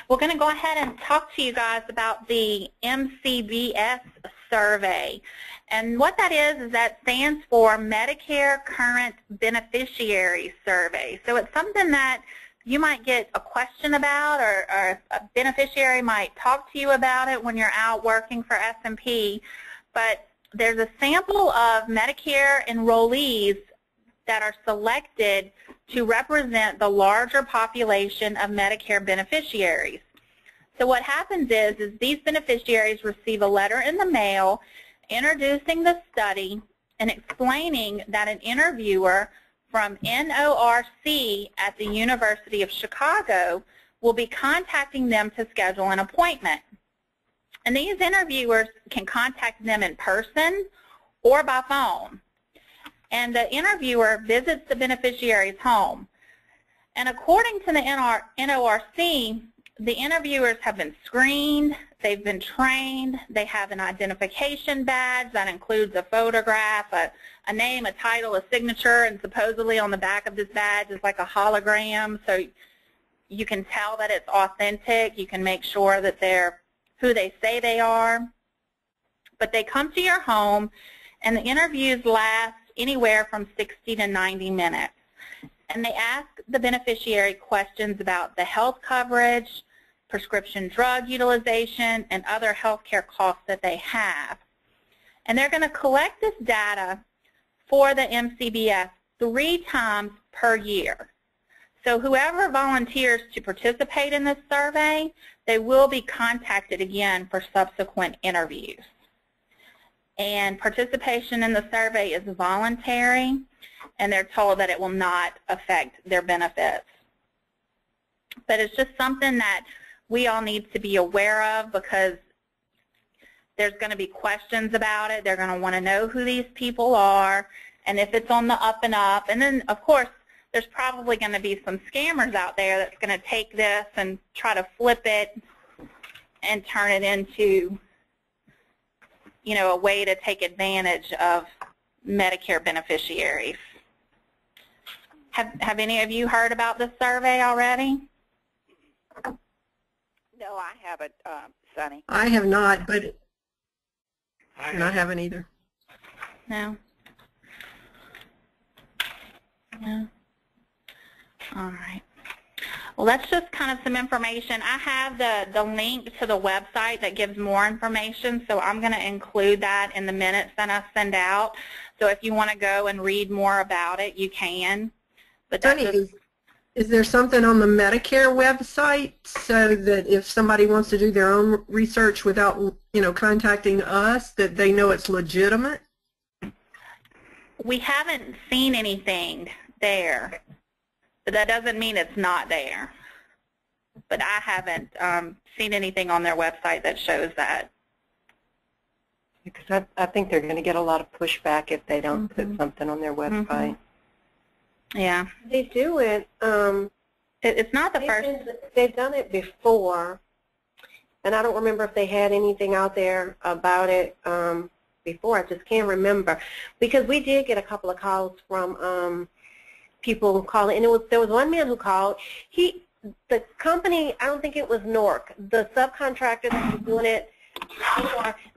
We're going to go ahead and talk to you guys about the MCBS survey. And what that is that stands for Medicare Current Beneficiary Survey. So it's something that you might get a question about, or a beneficiary might talk to you about it when you're out working for SMP. But there's a sample of Medicare enrollees that are selected to represent the larger population of Medicare beneficiaries. So what happens is these beneficiaries receive a letter in the mail introducing the study and explaining that an interviewer from NORC at the University of Chicago will be contacting them to schedule an appointment. And these interviewers can contact them in person or by phone. And the interviewer visits the beneficiary's home. And according to the NORC, the interviewers have been screened, they've been trained, they have an identification badge that includes a photograph, a name, a title, a signature, and supposedly on the back of this badge is like a hologram, so you can tell that it's authentic. You can make sure that they're who they say they are. But they come to your home, and the interviews last anywhere from 60 to 90 minutes. And they ask the beneficiary questions about the health coverage, prescription drug utilization, and other health care costs that they have. And they're going to collect this data for the MCBS 3 times per year. So whoever volunteers to participate in this survey, they will be contacted again for subsequent interviews. And participation in the survey is voluntary, and they're told that it will not affect their benefits. But it's just something that we all need to be aware of, because there's going to be questions about it. They're going to want to know who these people are and if it's on the up and up. And then, of course, there's probably going to be some scammers out there that's going to take this and try to flip it and turn it into, you know, a way to take advantage of Medicare beneficiaries. Have any of you heard about this survey already? No, I haven't, Sonny. I have not, but I haven't either. No? No? All right. Well, that's just kind of some information. I have the link to the website that gives more information, so I'm going to include that in the minutes that I send out. So if you want to go and read more about it, you can. But Sonny, is there something on the Medicare website so that if somebody wants to do their own research without, you know, contacting us, that they know it's legitimate? We haven't seen anything there, but that doesn't mean it's not there. But I haven't seen anything on their website that shows that. Because I think they're going to get a lot of pushback if they don't put something on their website. Yeah. They do it. It's not the first. They've done it before, and I don't remember if they had anything out there about it before. I just can't remember, because we did get a couple of calls from people calling, and there was one man who called. The company, I don't think it was NORC, the subcontractor that was doing it,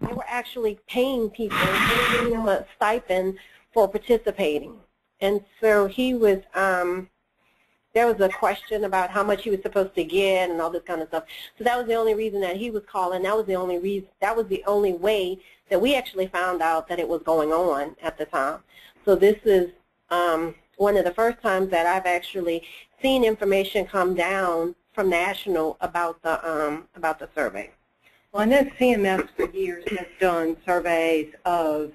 they were actually paying people, they were giving them a stipend for participating. And so he was, there was a question about how much he was supposed to get and all this kind of stuff. So that was the only reason that he was calling. That was the only reason, that was the only way that we actually found out that it was going on at the time. So this is one of the first times that I've actually seen information come down from national about the survey. Well, I know CMS for years has done surveys of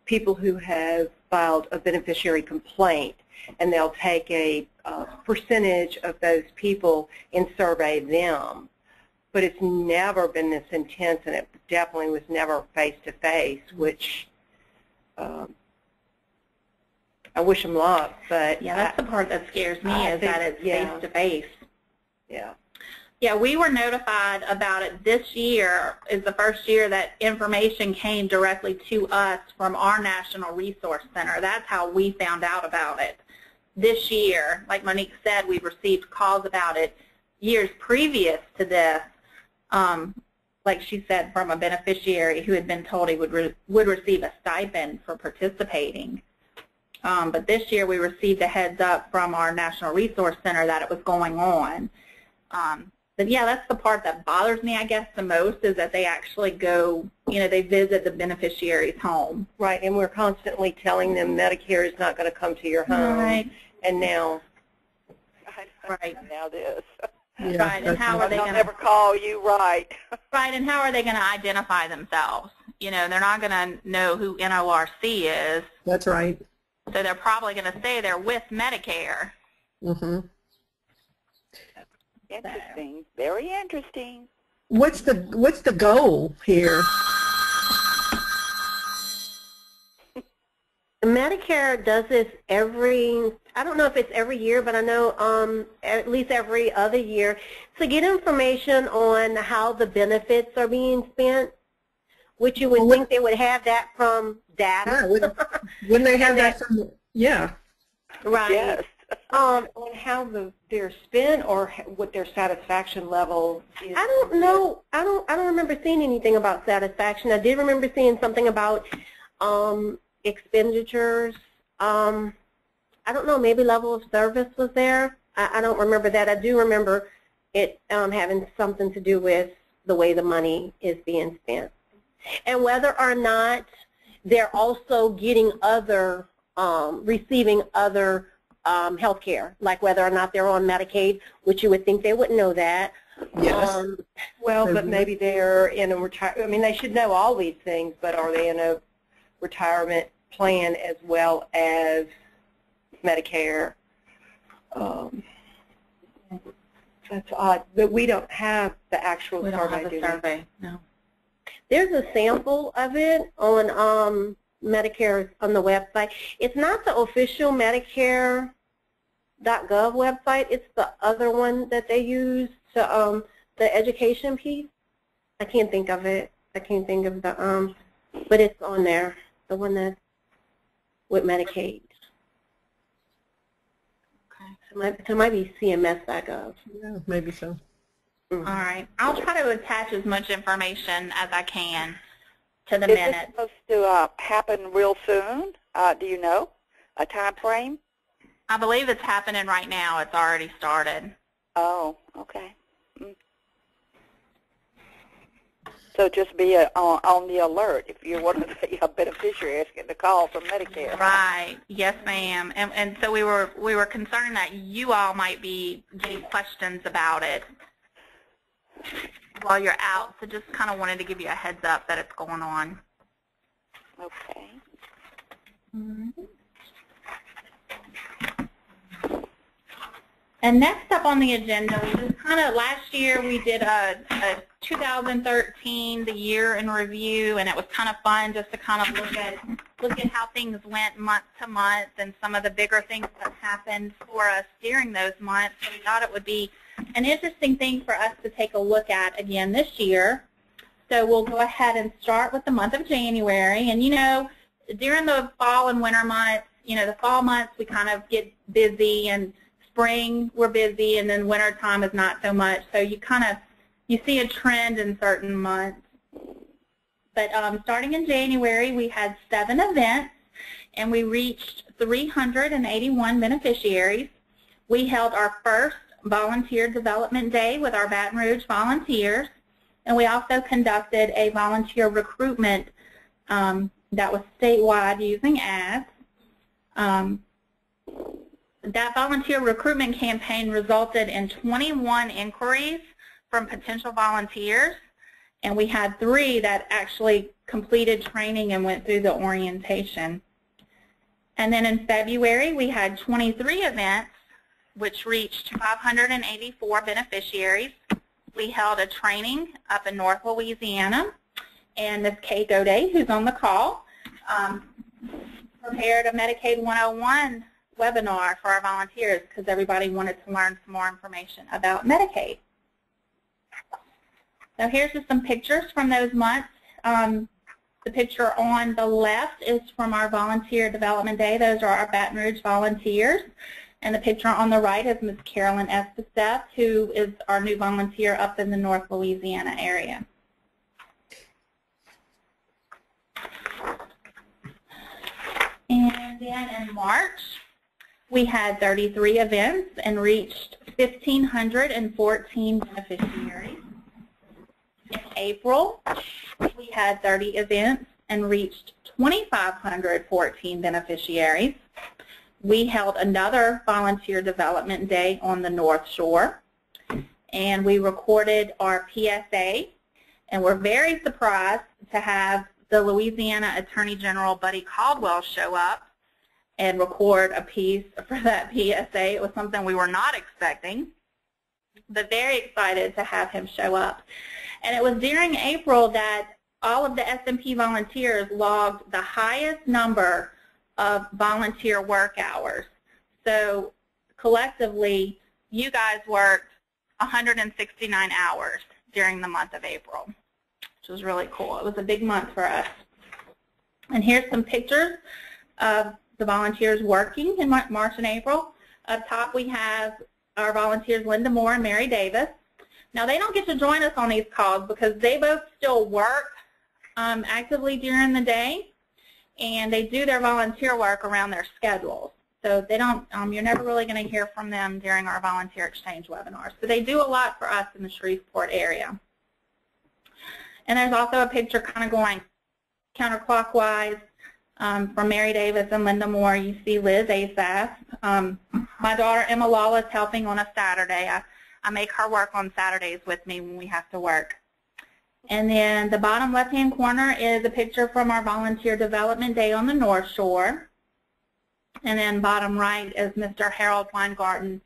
people who have filed a beneficiary complaint, and they'll take a percentage of those people and survey them. But it's never been this intense, and it definitely was never face-to-face, which I wish them luck. But yeah, that's the part that scares me, is that it's face-to-face. Yeah. Yeah, we were notified about it this year. Is the first year that information came directly to us from our National Resource Center. That's how we found out about it. This year, like Monique said, we received calls about it years previous to this, like she said, from a beneficiary who had been told he would receive a stipend for participating. But this year we received a heads up from our National Resource Center that it was going on. But yeah, that's the part that bothers me, I guess, the most, is that they actually go, they visit the beneficiary's home. Right, and we're constantly telling them Medicare is not going to come to your home. Right. And now, right. Now this. Yeah, right, and how are they going to never call you, right? Right, and how are they going to identify themselves? They're not going to know who NORC is. That's right. So they're probably going to say they're with Medicare. Mm-hmm. Interesting. Very interesting. What's the goal here? Medicare does this I don't know if it's every year, but I know at least every other year, to get information on how the benefits are being spent, which you would think they would have that from data. Yeah, wouldn't they have that from, yeah. Right. Yes. on how they're spent or what their satisfaction level is. I don't know. I don't remember seeing anything about satisfaction. I did remember seeing something about expenditures. I don't know, maybe level of service was there. I don't remember that. I do remember it having something to do with the way the money is being spent. And whether or not they're also getting other, receiving other health care, like whether or not they're on Medicaid, which you would think they would know that. Yes. Well, but maybe they're in a I mean, they should know all these things, but are they in a retirement plan as well as Medicare? That's odd, but we don't have the actual survey. We don't have the survey, no. There's a sample of it on Medicare on the website. It's not the official Medicare.gov website. It's the other one that they use to the education piece. I can't think of it. I can't think of the but it's on there. The one that's with Medicaid. Okay. So it might be CMS.gov. Yeah, maybe so. All right. I'll try to attach as much information as I can to the Is minute. this supposed to happen real soon? Do you know a time frame? I believe it's happening right now. It's already started. Oh, okay. So just be on the alert if you're one of the beneficiaries getting a call from Medicare. Right. Yes, ma'am. And so we were concerned that you all might be getting questions about it while you're out. So just kind of wanted to give you a heads up that it's going on. Okay. Mm-hmm. And next up on the agenda, we just kind of, last year we did a 2013, the year in review, and it was kind of fun just to kind of look at how things went month to month and some of the bigger things that happened for us during those months. So we thought it would be an interesting thing for us to take a look at again this year. So we'll go ahead and start with the month of January. And during the fall and winter months, the fall months we kind of get busy, and spring we're busy, and then winter time is not so much. So you see a trend in certain months. But starting in January, we had 7 events, and we reached 381 beneficiaries. We held our first volunteer development day with our Baton Rouge volunteers, and we also conducted a volunteer recruitment that was statewide using ads. That volunteer recruitment campaign resulted in 21 inquiries from potential volunteers, and we had 3 that actually completed training and went through the orientation. And then in February, we had 23 events, which reached 584 beneficiaries. We held a training up in North Louisiana, and Ms. Kay Goday, who's on the call, prepared a Medicaid 101 webinar for our volunteers because everybody wanted to learn some more information about Medicaid. So here's just some pictures from those months. The picture on the left is from our volunteer development day. Those are our Baton Rouge volunteers. And the picture on the right is Ms. Carolyn Espeseth, who is our new volunteer up in the North Louisiana area. And then in March, we had 33 events and reached 1,514 beneficiaries. In April, we had 30 events and reached 2,514 beneficiaries. We held another volunteer development day on the North Shore, and we recorded our PSA, and we're very surprised to have the Louisiana Attorney General Buddy Caldwell show up and record a piece for that PSA. It was something we were not expecting, but very excited to have him show up. And it was during April that all of the SMP volunteers logged the highest number of volunteer work hours. So collectively, you guys worked 169 hours during the month of April, which was really cool. It was a big month for us. And here's some pictures of the volunteers working in March and April. Up top we have our volunteers Linda Moore and Mary Davis. Now they don't get to join us on these calls because they both still work actively during the day, and they do their volunteer work around their schedules. So they don't, you're never really going to hear from them during our volunteer exchange webinars. So they do a lot for us in the Shreveport area. And there's also a picture kind of going counterclockwise from Mary Davis and Linda Moore. You see Liz Asaf. My daughter Emma Lawless helping on a Saturday. I make her work on Saturdays with me when we have to work. And then the bottom left-hand corner is a picture from our Volunteer Development Day on the North Shore. And then bottom right is Mr. Harold Weingarten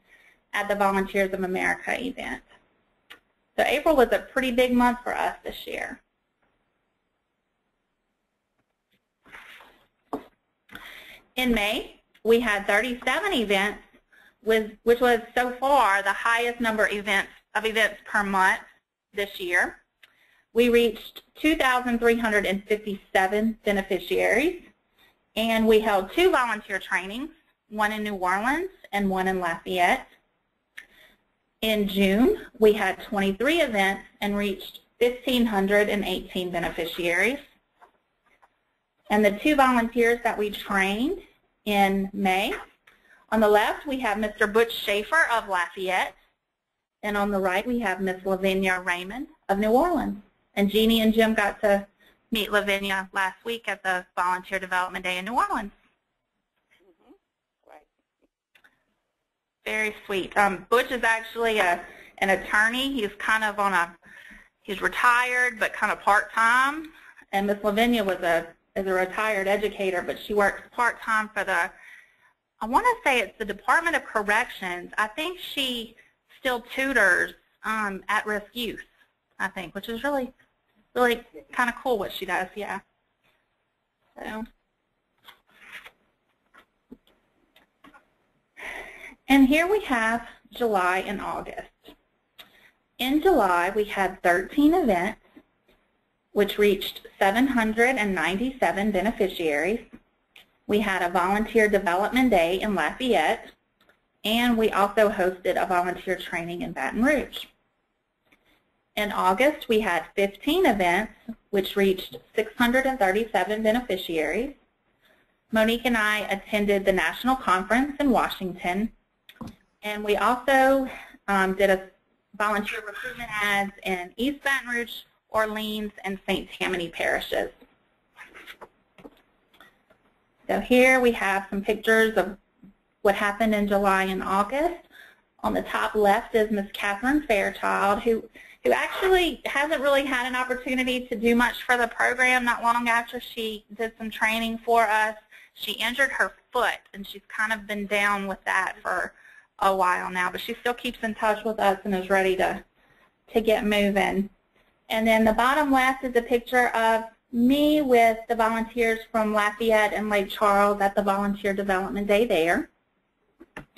at the Volunteers of America event. So April was a pretty big month for us this year. In May, we had 37 events, which was so far the highest number of events per month this year. We reached 2,357 beneficiaries, and we held 2 volunteer trainings, one in New Orleans and one in Lafayette. In June, we had 23 events and reached 1,518 beneficiaries. And the 2 volunteers that we trained in May, on the left we have Mr. Butch Schaefer of Lafayette, and on the right we have Miss Lavinia Raymond of New Orleans. And Jeannie and Jim got to meet Lavinia last week at the Volunteer Development Day in New Orleans. Right. Very sweet. Butch is actually an attorney. He's kind of he's retired but kind of part-time. And Miss Lavinia is a retired educator, but she works part-time for I want to say it's the Department of Corrections. I think she still tutors at-risk youth, I think, which is really kind of cool what she does, yeah. So. And here we have July and August. In July, we had 13 events, which reached 797 beneficiaries. We had a volunteer development day in Lafayette, and we also hosted a volunteer training in Baton Rouge. In August, we had 15 events, which reached 637 beneficiaries. Monique and I attended the national conference in Washington, and we also did a volunteer recruitment ads in East Baton Rouge, Orleans, and St. Tammany parishes. So here we have some pictures of what happened in July and August. On the top left is Miss Catherine Fairchild, who actually hasn't really had an opportunity to do much for the program. Not long after she did some training for us, she injured her foot, and she's kind of been down with that for a while now, but she still keeps in touch with us and is ready to get moving. And then the bottom left is a picture of me with the volunteers from Lafayette and Lake Charles at the Volunteer Development Day there.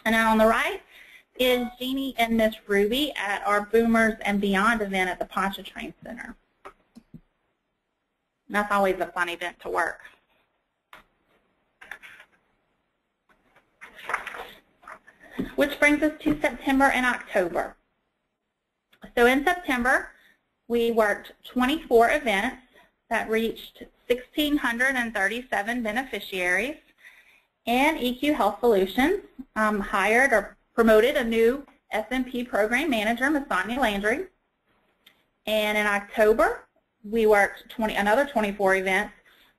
And then on the right is Jeannie and Miss Ruby at our Boomers and Beyond event at the Pontchartrain Center. And that's always a fun event to work. which brings us to September and October. So in September, we worked 24 events that reached 1,637 beneficiaries, and EQ Health Solutions hired or promoted a new SMP program manager, Ms. Sonia Landry. And in October, we worked another 24 events,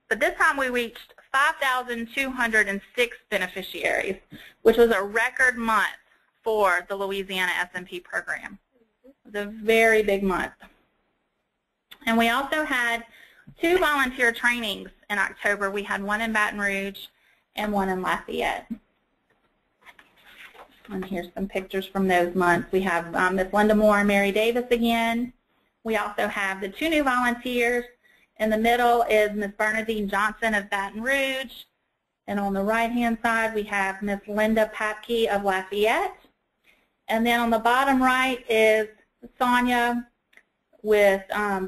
but this time we reached 5,206 beneficiaries, which was a record month for the Louisiana SMP program. It was a very big month. And we also had 2 volunteer trainings in October. We had one in Baton Rouge and one in Lafayette. And here's some pictures from those months. We have Ms. Linda Moore and Mary Davis again. We also have the 2 new volunteers. In the middle is Ms. Bernadine Johnson of Baton Rouge. And on the right-hand side, we have Ms. Linda Papke of Lafayette. And then on the bottom right is Sonia with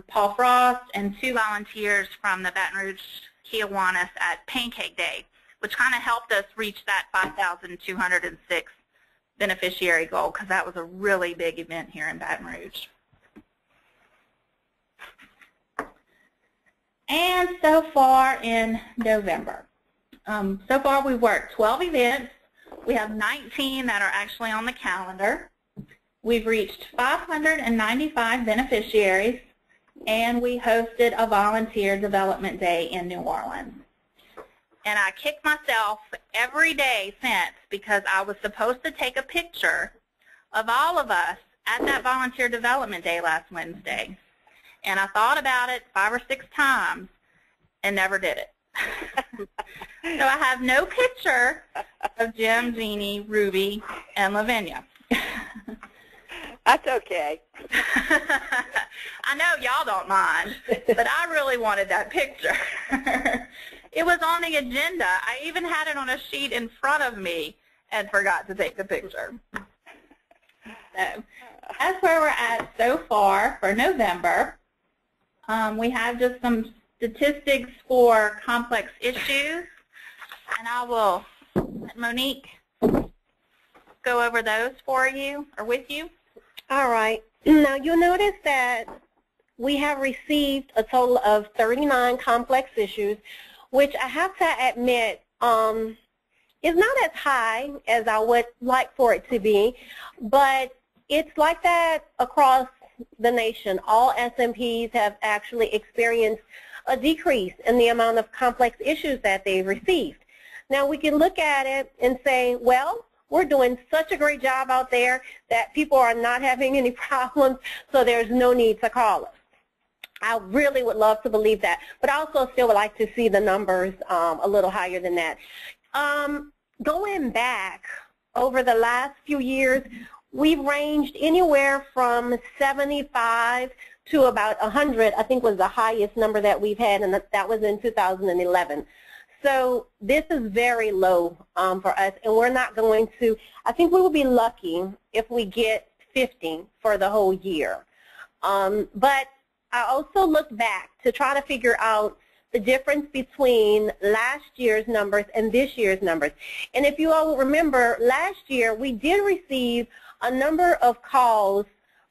Paul Frost and 2 volunteers from the Baton Rouge Kiwanis at Pancake Day, which kind of helped us reach that 5,206 beneficiary goal, because that was a really big event here in Baton Rouge. And so far in November, so far we've worked 12 events. We have 19 that are actually on the calendar. We've reached 595 beneficiaries, and we hosted a volunteer development day in New Orleans. And I kicked myself every day since, because I was supposed to take a picture of all of us at that volunteer development day last Wednesday. And I thought about it 5 or 6 times and never did it. So I have no picture of Jim, Jeannie, Ruby, and Lavinia. That's okay. I know y'all don't mind, but I really wanted that picture. It was on the agenda. I even had it on a sheet in front of me and forgot to take the picture. So that's where we're at so far for November. We have just some statistics for complex issues, and I will let Monique go over those for you, or with you. All right. Now, you'll notice that we have received a total of 39 complex issues, which I have to admit is not as high as I would like for it to be, but it's like that across the nation. All SMPs have actually experienced a decrease in the amount of complex issues that they've received. Now, we can look at it and say, well, we're doing such a great job out there that people are not having any problems, so there's no need to call us. I really would love to believe that, but I also still would like to see the numbers a little higher than that. Going back over the last few years, we've ranged anywhere from 75 to about 100, I think was the highest number that we've had, and that was in 2011. So this is very low for us, and we're not going to, I think we will be lucky if we get 50 for the whole year. But I also looked back to try to figure out the difference between last year's numbers and this year's numbers. And if you all will remember, last year we did receive a number of calls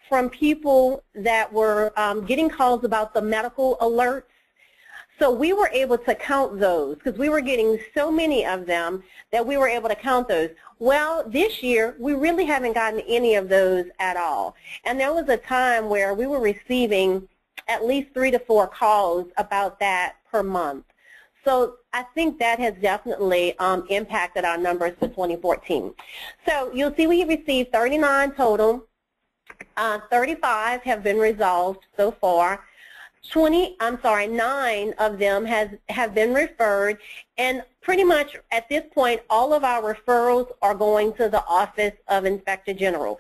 from people that were getting calls about the medical alerts. So we were able to count those because we were getting so many of them that we were able to count those. Well, this year we really haven't gotten any of those at all. And there was a time where we were receiving at least 3 to 4 calls about that per month. So I think that has definitely impacted our numbers for 2014. So you'll see we received 39 total. 35 have been resolved so far. 9 of them have been referred, and pretty much at this point all of our referrals are going to the Office of Inspector General.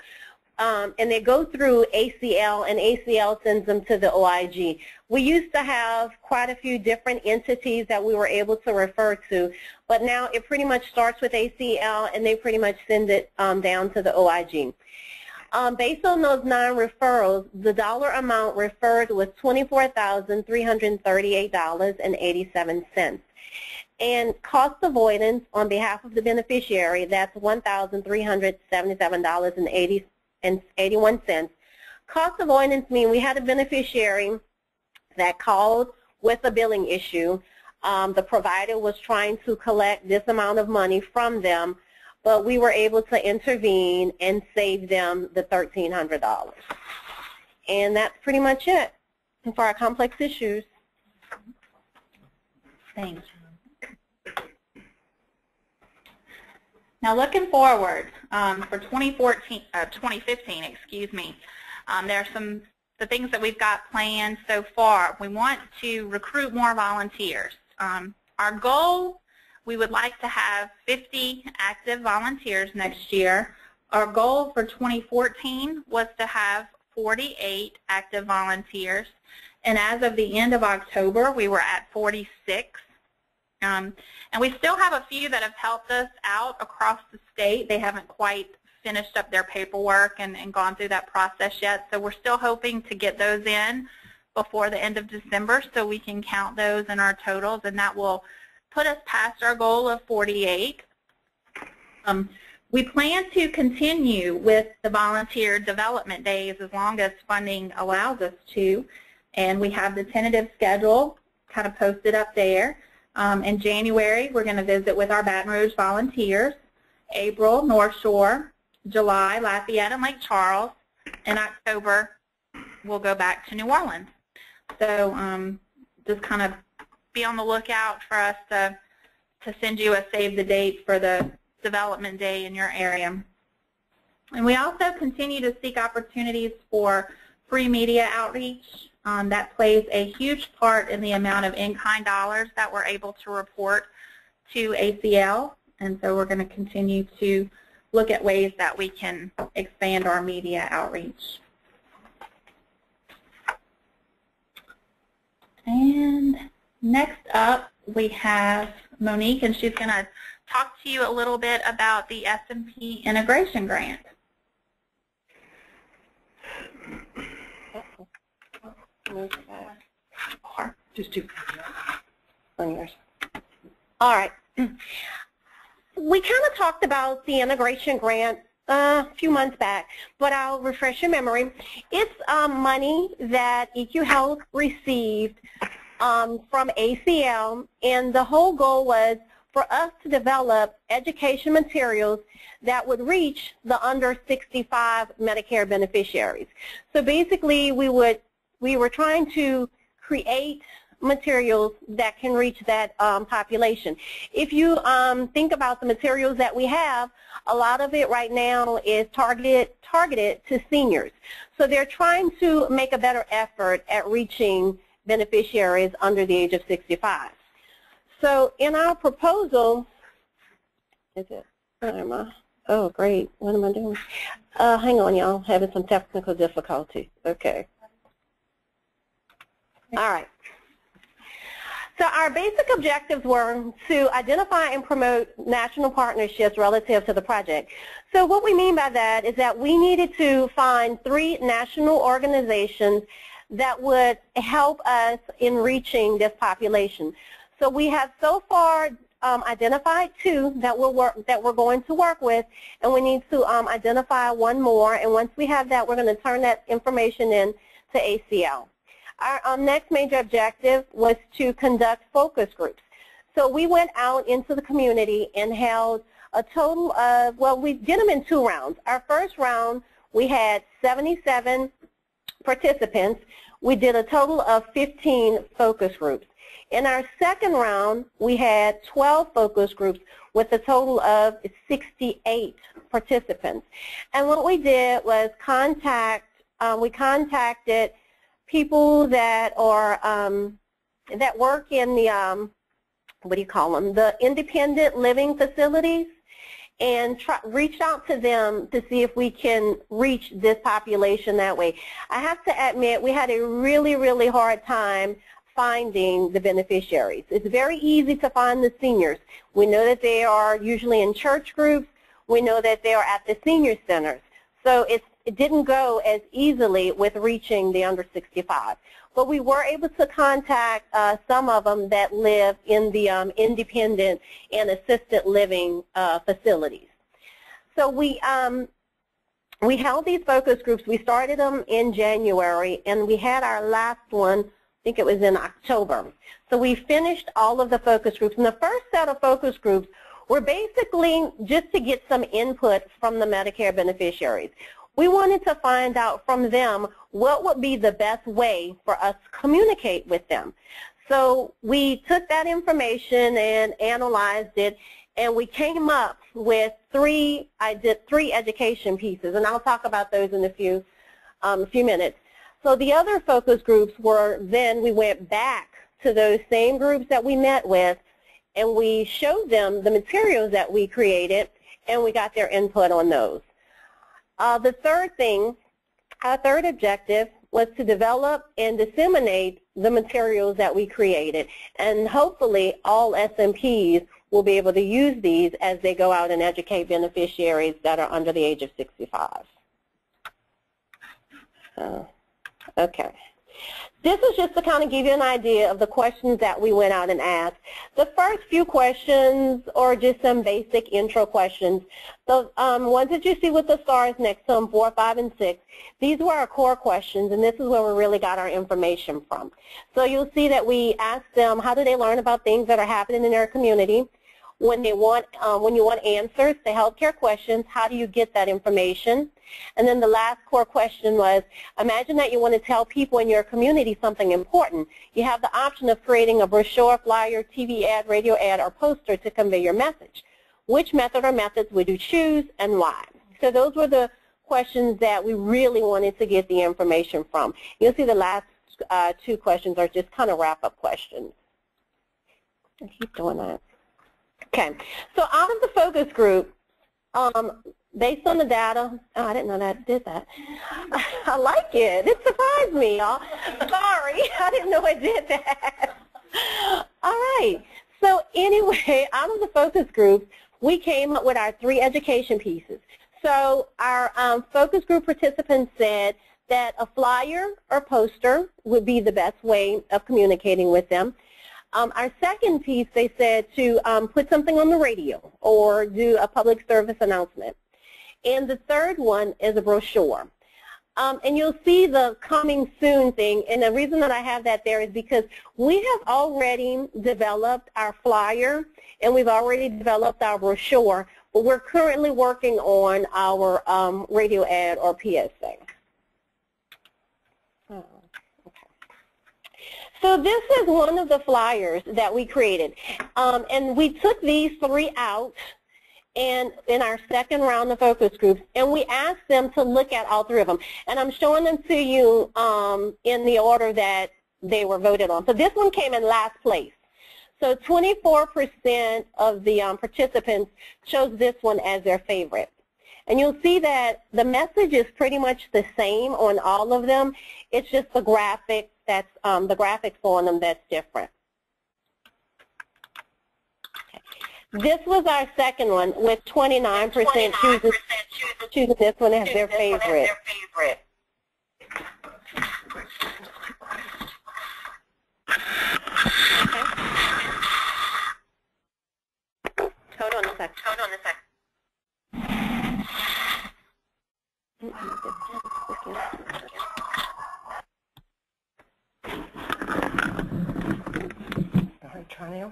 And they go through ACL, and ACL sends them to the OIG. We used to have quite a few different entities that we were able to refer to, but now it pretty much starts with ACL, and they pretty much send it down to the OIG. Based on those 9 referrals, the dollar amount referred was $24,338.87. And cost avoidance on behalf of the beneficiary, that's $1,377.81. Cost avoidance means we had a beneficiary that called with a billing issue. The provider was trying to collect this amount of money from them, but we were able to intervene and save them the $1,300. And that's pretty much it for our complex issues. Thanks. Now, looking forward for 2015, excuse me, there are the things that we've got planned so far. We want to recruit more volunteers. Our goal, we would like to have 50 active volunteers next year. Our goal for 2014 was to have 48 active volunteers, and as of the end of October, we were at 46. And we still have a few that have helped us out across the state. They haven't quite finished up their paperwork and gone through that process yet, so we're still hoping to get those in before the end of December so we can count those in our totals, and that will put us past our goal of 48. We plan to continue with the volunteer development days as long as funding allows us to, and we have the tentative schedule kind of posted up there. In January, we're going to visit with our Baton Rouge volunteers. April, North Shore. July, Lafayette and Lake Charles. In October, we'll go back to New Orleans. So just kind of be on the lookout for us to send you a save the date for the development day in your area. And we also continue to seek opportunities for free media outreach. That plays a huge part in the amount of in-kind dollars that we're able to report to ACL, and so we're going to continue to look at ways that we can expand our media outreach. And next up we have Monique, and she's going to talk to you a little bit about the SMP integration grant. Just two on yours. All right. We kind of talked about the integration grant a few months back, but I'll refresh your memory. It's money that EQ Health received from ACL, and the whole goal was for us to develop education materials that would reach the under 65 Medicare beneficiaries. So basically, we were trying to create materials that can reach that population. If you think about the materials that we have, a lot of it right now is targeted to seniors. So they're trying to make a better effort at reaching beneficiaries under the age of 65. So in our proposal, oh great, what am I doing? Hang on, y'all, having some technical difficulty. Okay. All right. So our basic objectives were to identify and promote national partnerships relative to the project. So what we mean by that is that we needed to find 3 national organizations that would help us in reaching this population. So we have so far identified 2 that we're going to work with, and we need to identify 1 more. And once we have that, we're going to turn that information in to ACL. Our next major objective was to conduct focus groups. So we went out into the community and held a total of, well, we did them in 2 rounds. Our first round, we had 77 participants. We did a total of 15 focus groups. In our second round, we had 12 focus groups with a total of 68 participants. And what we did was we contacted people that are that work in the what do you call them, the independent living facilities, and reached out to them to see if we can reach this population that way. I have to admit, we had a really, really hard time finding the beneficiaries. It's very easy to find the seniors. We know that they are usually in church groups. We know that they are at the senior centers. So it didn't go as easily with reaching the under 65. But we were able to contact some of them that live in the independent and assisted living facilities. So we held these focus groups. We started them in January, and we had our last one, I think it was in October. So we finished all of the focus groups. And the first set of focus groups were basically just to get some input from the Medicare beneficiaries. We wanted to find out from them what would be the best way for us to communicate with them. So we took that information and analyzed it, and we came up with I did three education pieces, and I'll talk about those in a few minutes. So the other focus groups were, then we went back to those same groups that we met with, and we showed them the materials that we created, and we got their input on those. The third thing, our third objective, was to develop and disseminate the materials that we created, and hopefully all SMPs will be able to use these as they go out and educate beneficiaries that are under the age of 65. Okay. This is just to kind of give you an idea of the questions that we went out and asked. The first few questions are just some basic intro questions. The ones that you see with the stars next to them, 4, 5, and 6, these were our core questions, and this is where we really got our information from. So you'll see that we asked them, how do they learn about things that are happening in their community? When you want answers to healthcare questions, how do you get that information? And then the last core question was, imagine that you want to tell people in your community something important. You have the option of creating a brochure, flyer, TV ad, radio ad, or poster to convey your message. Which method or methods would you choose and why? So those were the questions that we really wanted to get the information from. You'll see the last two questions are just kind of wrap-up questions. I keep doing that. Okay, so out of the focus group, based on the data, oh, I didn't know that did that. I like it. It surprised me, y'all. Sorry, I didn't know it did that. All right, so anyway, out of the focus groups, we came up with our 3 education pieces. So our focus group participants said that a flyer or poster would be the best way of communicating with them. Our second piece, they said to put something on the radio or do a public service announcement. And the third one is a brochure. And you'll see the coming soon thing, and the reason that I have that there is because we have already developed our flyer and we've already developed our brochure, but we're currently working on our radio ad or PSA. So this is one of the flyers that we created, and we took these 3 out and in our second round of focus groups, and we asked them to look at all 3 of them. And I'm showing them to you in the order that they were voted on. So this one came in last place. So 24% of the participants chose this one as their favorite. And you'll see that the message is pretty much the same on all of them. It's just the graphic that's the graphics on them that's different. Okay. This was our second one with 29% choosing this one as their favorite. Okay. Hold on a second.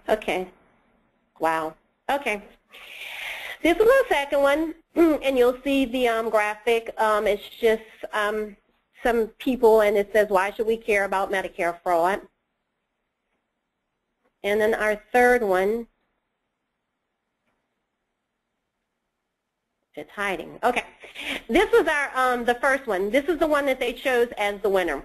Okay. Wow. Okay. This is the second one, and you'll see the graphic. It's just some people, and it says, why should we care about Medicare fraud? And then our third one, it's hiding. Okay. This was our the first one. This is the one that they chose as the winner.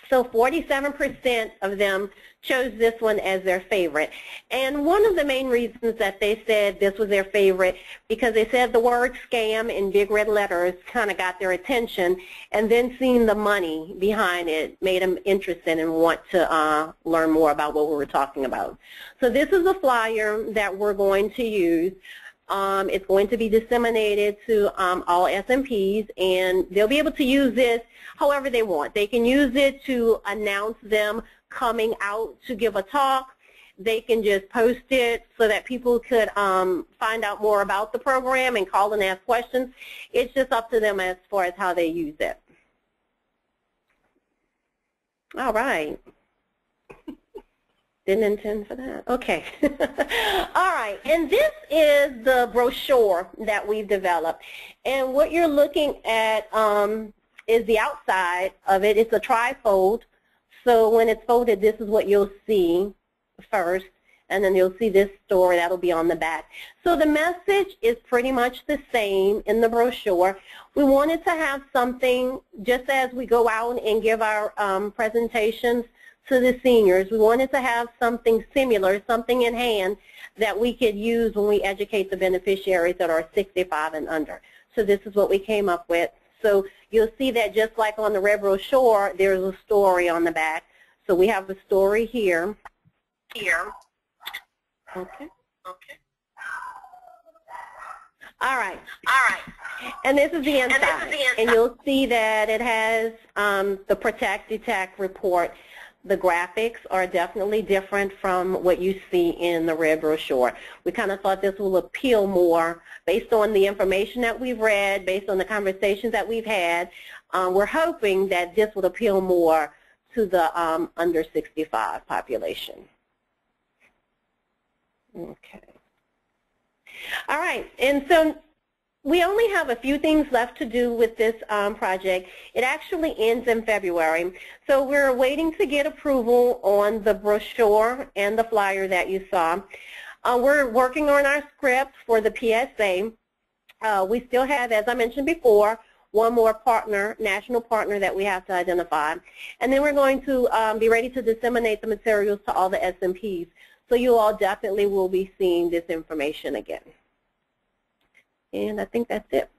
So 47% of them chose this one as their favorite. And one of the main reasons that they said this was their favorite, because they said the word scam in big red letters kind of got their attention, and then seeing the money behind it made them interested and want to learn more about what we were talking about. So this is a flyer that we're going to use. It's going to be disseminated to all SMPs, and they'll be able to use this however they want. They can use it to announce them coming out to give a talk. They can just post it so that people could find out more about the program and call and ask questions. It's just up to them as far as how they use it. All right. Didn't intend for that. Okay. All right. And this is the brochure that we've developed. And what you're looking at is the outside of it. It's a trifold. So when it's folded, this is what you'll see first. And then you'll see this story that'll be on the back. So the message is pretty much the same in the brochure. We wanted to have something, just as we go out and give our presentations to the seniors, we wanted to have something similar, something in hand that we could use when we educate the beneficiaries that are 65 and under. So this is what we came up with. So you'll see that just like on the red brochure, there's a story on the back. So we have a story here. Okay. All right. And this is the inside. And you'll see that it has the Protect, Detect report. The graphics are definitely different from what you see in the red brochure. We kind of thought this will appeal more based on the information that we've read, based on the conversations that we've had. We're hoping that this would appeal more to the under 65 population. Okay. All right. And so we only have a few things left to do with this project. It actually ends in February. So we're waiting to get approval on the brochure and the flyer that you saw. We're working on our script for the PSA. We still have, as I mentioned before, one more partner, national partner that we have to identify. And then we're going to be ready to disseminate the materials to all the SMPs. So you all definitely will be seeing this information again. And I think that's it.